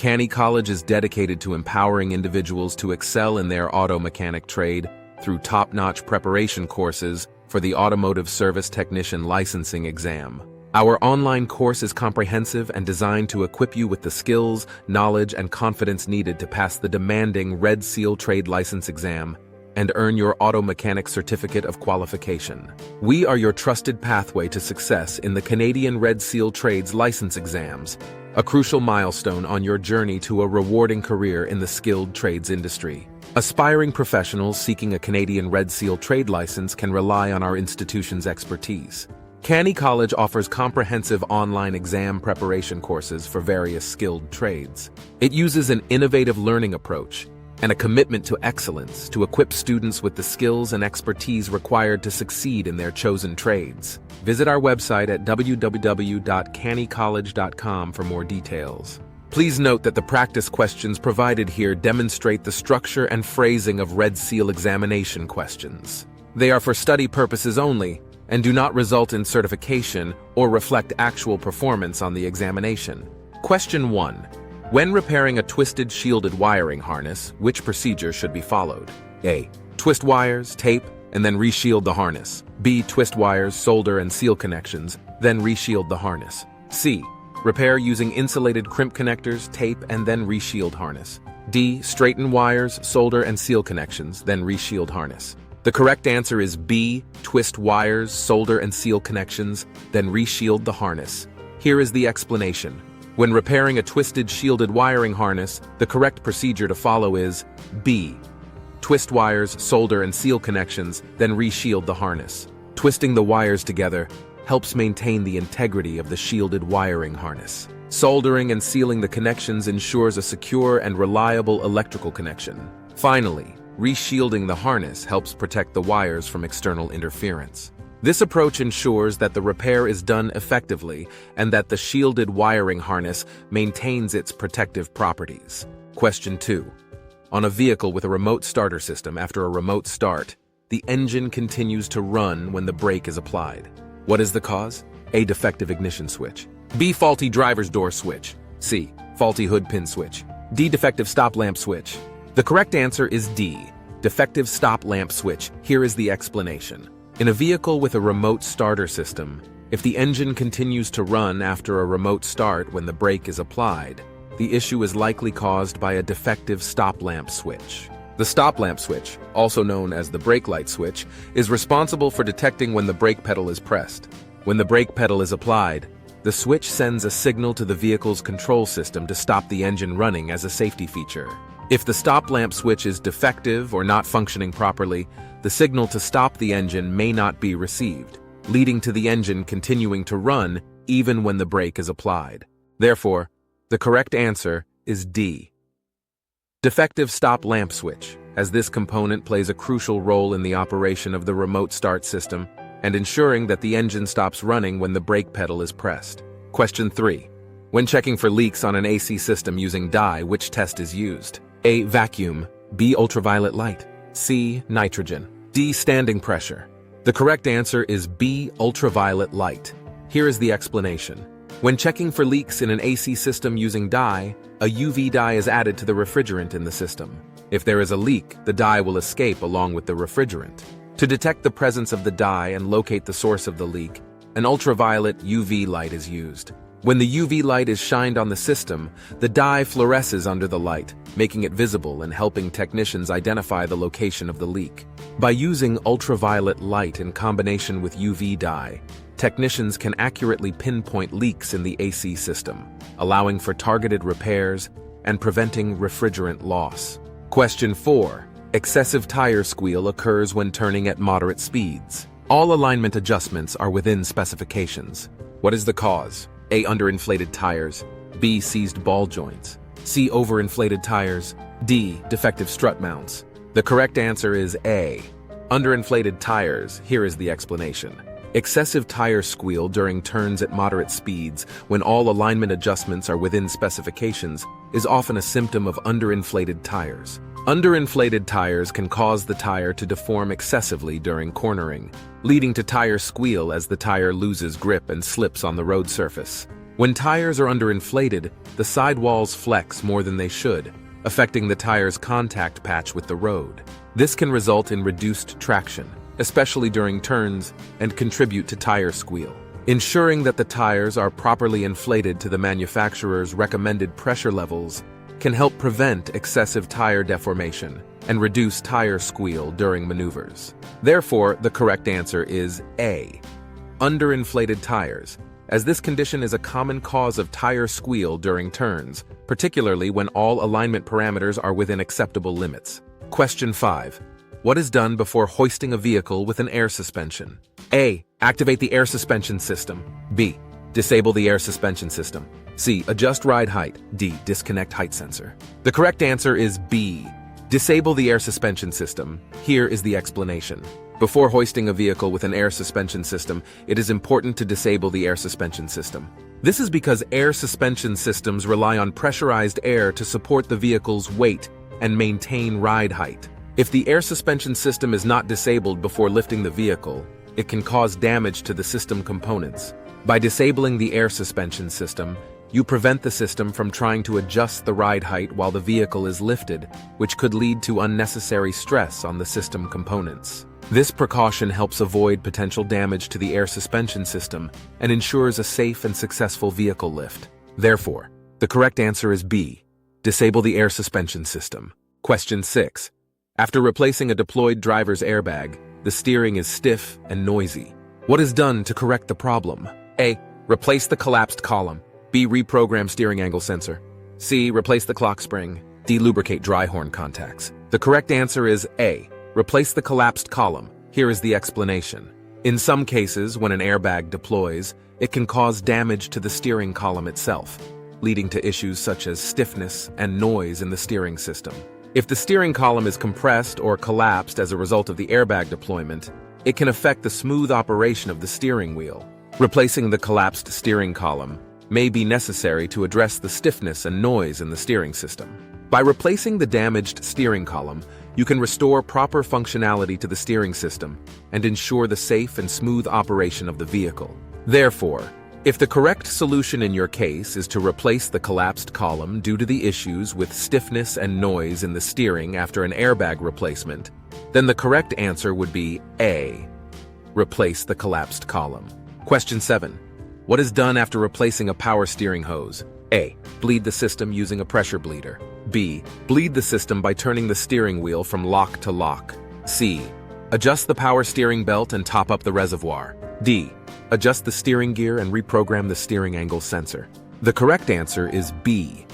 Canny College is dedicated to empowering individuals to excel in their auto mechanic trade through top-notch preparation courses for the Automotive Service Technician Licensing Exam. Our online course is comprehensive and designed to equip you with the skills, knowledge, and confidence needed to pass the demanding Red Seal Trade License Exam and earn your auto mechanic certificate of qualification. We are your trusted pathway to success in the Canadian Red Seal Trades License Exams, a crucial milestone on your journey to a rewarding career in the skilled trades industry. Aspiring professionals seeking a Canadian Red Seal trade license can rely on our institution's expertise. Canny College offers comprehensive online exam preparation courses for various skilled trades. It uses an innovative learning approach and a commitment to excellence to equip students with the skills and expertise required to succeed in their chosen trades. Visit our website at www.cannycollege.com for more details. Please note that the practice questions provided here demonstrate the structure and phrasing of Red Seal examination questions. They are for study purposes only and do not result in certification or reflect actual performance on the examination. Question 1. When repairing a twisted shielded wiring harness, which procedure should be followed? A. Twist wires, tape, and then reshield the harness. B. Twist wires, solder and seal connections, then reshield the harness. C. Repair using insulated crimp connectors, tape, and then reshield harness. D. Straighten wires, solder and seal connections, then reshield harness. The correct answer is B. Twist wires, solder and seal connections, then reshield the harness. Here is the explanation. When repairing a twisted shielded wiring harness, the correct procedure to follow is B. Twist wires, solder and seal connections, then reshield the harness. Twisting the wires together helps maintain the integrity of the shielded wiring harness. Soldering and sealing the connections ensures a secure and reliable electrical connection. Finally, reshielding the harness helps protect the wires from external interference. This approach ensures that the repair is done effectively and that the shielded wiring harness maintains its protective properties. Question 2. On a vehicle with a remote starter system, after a remote start, the engine continues to run when the brake is applied. What is the cause? A. Defective ignition switch. B. Faulty driver's door switch. C. Faulty hood pin switch. D. Defective stop lamp switch. The correct answer is D. Defective stop lamp switch. Here is the explanation. In a vehicle with a remote starter system, if the engine continues to run after a remote start when the brake is applied, the issue is likely caused by a defective stop lamp switch. The stop lamp switch, also known as the brake light switch, is responsible for detecting when the brake pedal is pressed. When the brake pedal is applied, the switch sends a signal to the vehicle's control system to stop the engine running as a safety feature. If the stop lamp switch is defective or not functioning properly, the signal to stop the engine may not be received, leading to the engine continuing to run even when the brake is applied. Therefore, the correct answer is D. Defective stop lamp switch, as this component plays a crucial role in the operation of the remote start system and ensuring that the engine stops running when the brake pedal is pressed. Question 3. When checking for leaks on an AC system using dye, which test is used? A. Vacuum. B. Ultraviolet light. C. Nitrogen. D. Standing pressure. The correct answer is B. Ultraviolet light. Here is the explanation. When checking for leaks in an AC system using dye, a UV dye is added to the refrigerant in the system. If there is a leak, the dye will escape along with the refrigerant. To detect the presence of the dye and locate the source of the leak, an ultraviolet UV light is used. When the UV light is shined on the system, the dye fluoresces under the light, making it visible and helping technicians identify the location of the leak. By using ultraviolet light in combination with UV dye, technicians can accurately pinpoint leaks in the AC system, allowing for targeted repairs and preventing refrigerant loss. Question 4. Excessive tire squeal occurs when turning at moderate speeds. All alignment adjustments are within specifications. What is the cause? A. Underinflated tires. B. Seized ball joints. C. Overinflated tires. D. Defective strut mounts. The correct answer is A. Underinflated tires. Here is the explanation. Excessive tire squeal during turns at moderate speeds, when all alignment adjustments are within specifications, is often a symptom of underinflated tires. Underinflated tires can cause the tire to deform excessively during cornering, leading to tire squeal as the tire loses grip and slips on the road surface. When tires are underinflated, the sidewalls flex more than they should, affecting the tire's contact patch with the road. This can result in reduced traction, especially during turns, and contribute to tire squeal. Ensuring that the tires are properly inflated to the manufacturer's recommended pressure levels can help prevent excessive tire deformation and reduce tire squeal during maneuvers. Therefore, the correct answer is A. Underinflated tires, as this condition is a common cause of tire squeal during turns, particularly when all alignment parameters are within acceptable limits. Question 5. What is done before hoisting a vehicle with an air suspension? A. Activate the air suspension system. B. Disable the air suspension system. C. Adjust ride height. D. Disconnect height sensor. The correct answer is B. Disable the air suspension system. Here is the explanation. Before hoisting a vehicle with an air suspension system, it is important to disable the air suspension system. This is because air suspension systems rely on pressurized air to support the vehicle's weight and maintain ride height. If the air suspension system is not disabled before lifting the vehicle, it can cause damage to the system components. By disabling the air suspension system, you prevent the system from trying to adjust the ride height while the vehicle is lifted, which could lead to unnecessary stress on the system components. This precaution helps avoid potential damage to the air suspension system and ensures a safe and successful vehicle lift. Therefore, the correct answer is B. Disable the air suspension system. Question 6. After replacing a deployed driver's airbag, the steering is stiff and noisy. What is done to correct the problem? A. Replace the collapsed column. B. Reprogram steering angle sensor. C. Replace the clock spring. D. Lubricate dry horn contacts. The correct answer is A. Replace the collapsed column. Here is the explanation. In some cases, when an airbag deploys, it can cause damage to the steering column itself, leading to issues such as stiffness and noise in the steering system. If the steering column is compressed or collapsed as a result of the airbag deployment, it can affect the smooth operation of the steering wheel. Replacing the collapsed steering column may be necessary to address the stiffness and noise in the steering system. By replacing the damaged steering column, you can restore proper functionality to the steering system and ensure the safe and smooth operation of the vehicle. Therefore, if the correct solution in your case is to replace the collapsed column due to the issues with stiffness and noise in the steering after an airbag replacement, then the correct answer would be A. Replace the collapsed column. Question 7. What is done after replacing a power steering hose? A. Bleed the system using a pressure bleeder. B. Bleed the system by turning the steering wheel from lock to lock. C. Adjust the power steering belt and top up the reservoir. D. Adjust the steering gear and reprogram the steering angle sensor. The correct answer is B.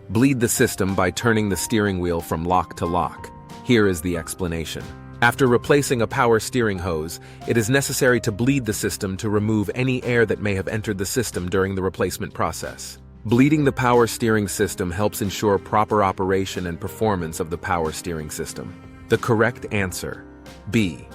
Bleed the system by turning the steering wheel from lock to lock. Here is the explanation. After replacing a power steering hose, it is necessary to bleed the system to remove any air that may have entered the system during the replacement process. Bleeding the power steering system helps ensure proper operation and performance of the power steering system. The correct answer, B.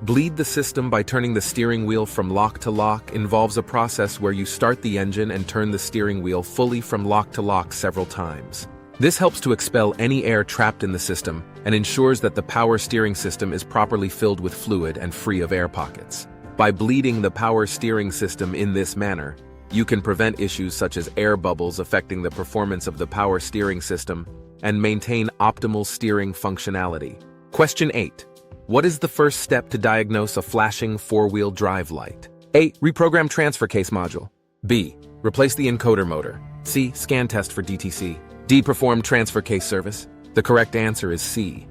Bleed the system by turning the steering wheel from lock to lock involves a process where you start the engine and turn the steering wheel fully from lock to lock several times. This helps to expel any air trapped in the system and ensures that the power steering system is properly filled with fluid and free of air pockets. By bleeding the power steering system in this manner, you can prevent issues such as air bubbles affecting the performance of the power steering system and maintain optimal steering functionality. Question 8. What is the first step to diagnose a flashing four-wheel drive light? A. Reprogram transfer case module. B. Replace the encoder motor. C. Scan test for DTC. D. Perform transfer case service. The correct answer is C.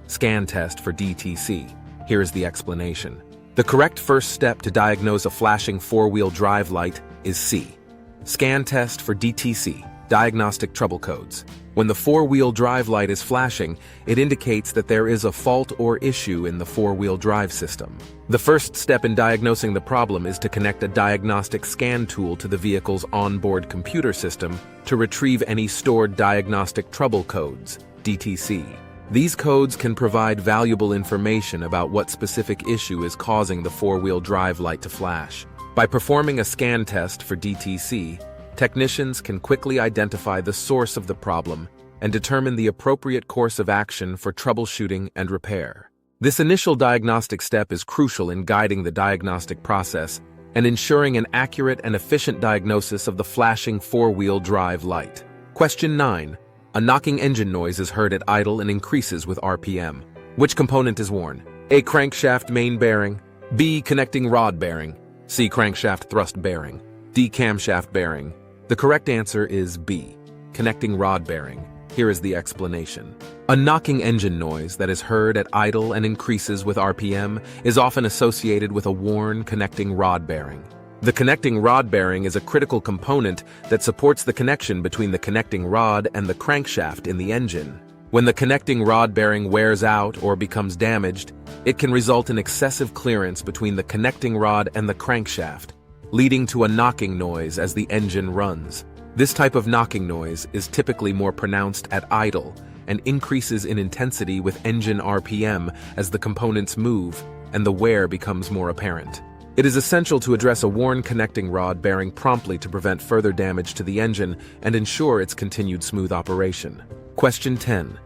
Scan test for DTC. Here is the explanation. The correct first step to diagnose a flashing four-wheel drive light is C. Scan test for DTC, diagnostic trouble codes. When the four-wheel drive light is flashing, it indicates that there is a fault or issue in the four-wheel drive system. The first step in diagnosing the problem is to connect a diagnostic scan tool to the vehicle's onboard computer system to retrieve any stored diagnostic trouble codes, DTC. These codes can provide valuable information about what specific issue is causing the four-wheel drive light to flash. By performing a scan test for DTC, technicians can quickly identify the source of the problem and determine the appropriate course of action for troubleshooting and repair. This initial diagnostic step is crucial in guiding the diagnostic process and ensuring an accurate and efficient diagnosis of the flashing four-wheel drive light. Question 9. A knocking engine noise is heard at idle and increases with RPM. Which component is worn? A. Crankshaft main bearing. B. Connecting rod bearing. C. Crankshaft thrust bearing. D. Camshaft bearing. The correct answer is B. Connecting rod bearing. Here is the explanation. A knocking engine noise that is heard at idle and increases with RPM is often associated with a worn connecting rod bearing. The connecting rod bearing is a critical component that supports the connection between the connecting rod and the crankshaft in the engine. When the connecting rod bearing wears out or becomes damaged, it can result in excessive clearance between the connecting rod and the crankshaft, leading to a knocking noise as the engine runs. This type of knocking noise is typically more pronounced at idle and increases in intensity with engine RPM as the components move and the wear becomes more apparent. It is essential to address a worn connecting rod bearing promptly to prevent further damage to the engine and ensure its continued smooth operation. Question 10.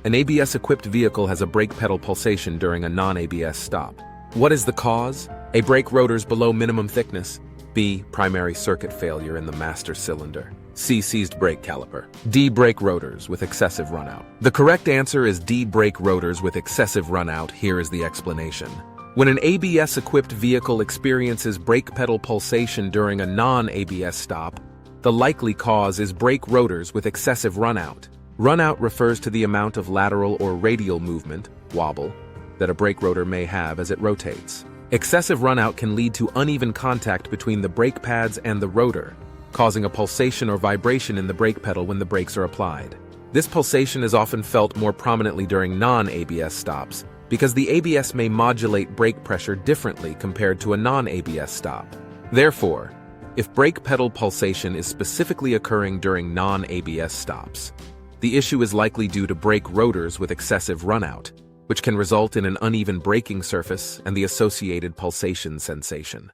An ABS-equipped vehicle has a brake pedal pulsation during a non-ABS stop. What is the cause? A. Brake rotors below minimum thickness. B. Primary circuit failure in the master cylinder. C. Seized brake caliper. D. Brake rotors with excessive runout. The correct answer is D. Brake rotors with excessive runout. Here is the explanation. When an ABS-equipped vehicle experiences brake pedal pulsation during a non-ABS stop, the likely cause is brake rotors with excessive runout. Runout refers to the amount of lateral or radial movement, wobble, that a brake rotor may have as it rotates. Excessive runout can lead to uneven contact between the brake pads and the rotor, causing a pulsation or vibration in the brake pedal when the brakes are applied. This pulsation is often felt more prominently during non-ABS stops because the ABS may modulate brake pressure differently compared to a non-ABS stop. Therefore, if brake pedal pulsation is specifically occurring during non-ABS stops, the issue is likely due to brake rotors with excessive runout, which can result in an uneven braking surface and the associated pulsation sensation.